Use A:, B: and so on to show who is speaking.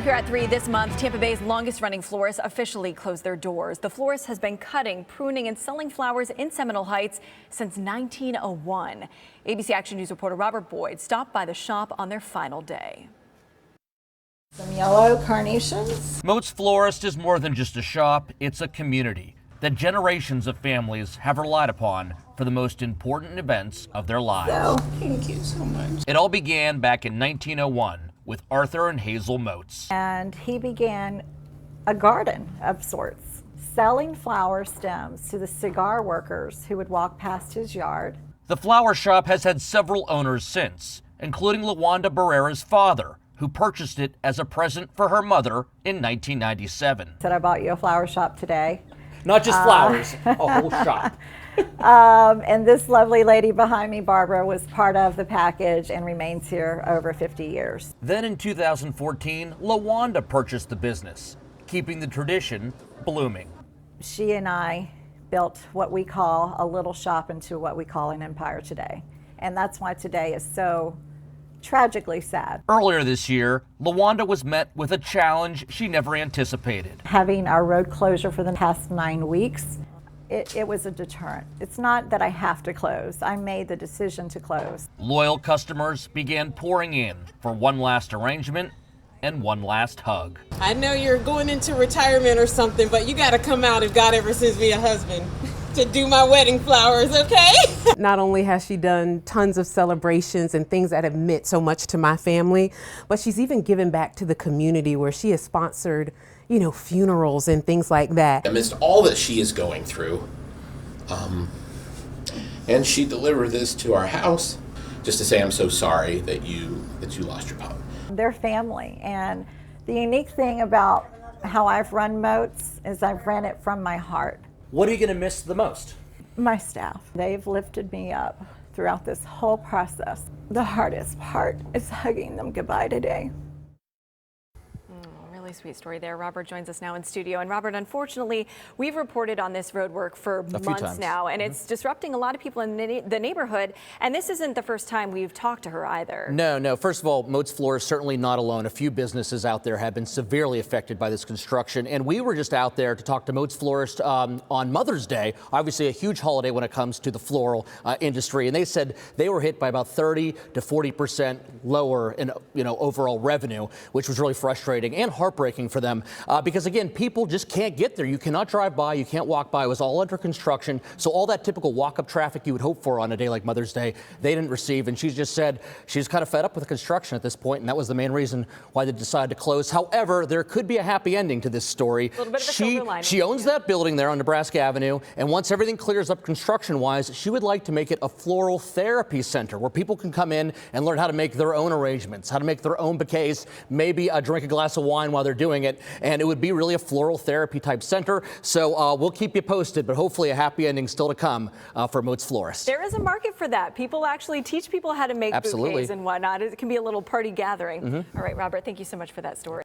A: here at 3 this month, Tampa Bay's longest-running florist officially closed their doors. The florist has been cutting, pruning, and selling flowers in Seminole Heights since 1901. ABC Action News reporter Robert Boyd stopped by the shop on their final day.
B: Some yellow carnations.
C: Moates Florist is more than just a shop, it's a community that generations of families have relied upon for the most important events of their lives.
B: Oh, thank you so much.
C: It all began back in 1901 with Arthur and Hazel Moates.
B: And he began a garden of sorts, selling flower stems to the cigar workers who would walk past his yard.
C: The flower shop has had several owners since, including LaWanda Barrera's father, who purchased it as a present for her mother in 1997.
B: Said, I bought you a flower shop today.
C: Not just flowers, a whole shop.
B: And this lovely lady behind me, Barbara, was part of the package and remains here over 50 years.
C: Then in 2014, LaWanda purchased the business, keeping the tradition blooming.
B: She and I built what we call a little shop into what we call an empire today. And that's why today is so tragically sad.
C: Earlier this year, LaWanda was met with a challenge she never anticipated.
B: Having our road closure for the past 9 weeks, it was a deterrent. It's not that I have to close. I made the decision to close.
C: Loyal customers began pouring in for one last arrangement and one last hug.
D: I know you're going into retirement or something, but you got to come out if God ever sends me a husband to do my wedding flowers, okay?
E: Not only has she done tons of celebrations and things that have meant so much to my family, but she's even given back to the community where she has sponsored, funerals and things like that.
F: Amidst all that she is going through, and she delivered this to our house just to say, I'm so sorry that you lost your pup.
B: They're family, and the unique thing about how I've run Moates is I've ran it from my heart.
C: What are you going to miss the most?
B: My staff. They've lifted me up throughout this whole process. The hardest part is hugging them goodbye today.
A: Really sweet story there. Robert joins us now in studio. And Robert, unfortunately, we've reported on this road work for months now, and it's disrupting a lot of people in the neighborhood. And this isn't the first time we've talked to her either.
G: No. First of all, Moates Florist certainly not alone. A few businesses out there have been severely affected by this construction. And we were just out there to talk to Moates Florist on Mother's Day, obviously a huge holiday when it comes to the floral industry. And they said they were hit by about 30 to 40% lower in overall revenue, which was really frustrating and heartbreaking for them because, again, people just can't get there. You cannot drive by. You can't walk by. It was all under construction. So all that typical walk-up traffic you would hope for on a day like Mother's Day, they didn't receive. And she just said she's kind of fed up with the construction at this point, and that was the main reason why they decided to close. However, there could be a happy ending to this story.
A: A little bit of a silver lining.
G: She owns that building there on Nebraska Avenue, and once everything clears up construction-wise, she would like to make it a floral therapy center where people can come in and learn how to make their own arrangements, how to make their own bouquets, maybe drink a glass of wine while they're doing it, and it would be really a floral therapy type center. So we'll keep you posted, but hopefully a happy ending still to come for Moates Florist.
A: There is a market for that. People actually teach people how to make bouquets and whatnot. It can be a little party gathering. All right, Robert, thank you so much for that story.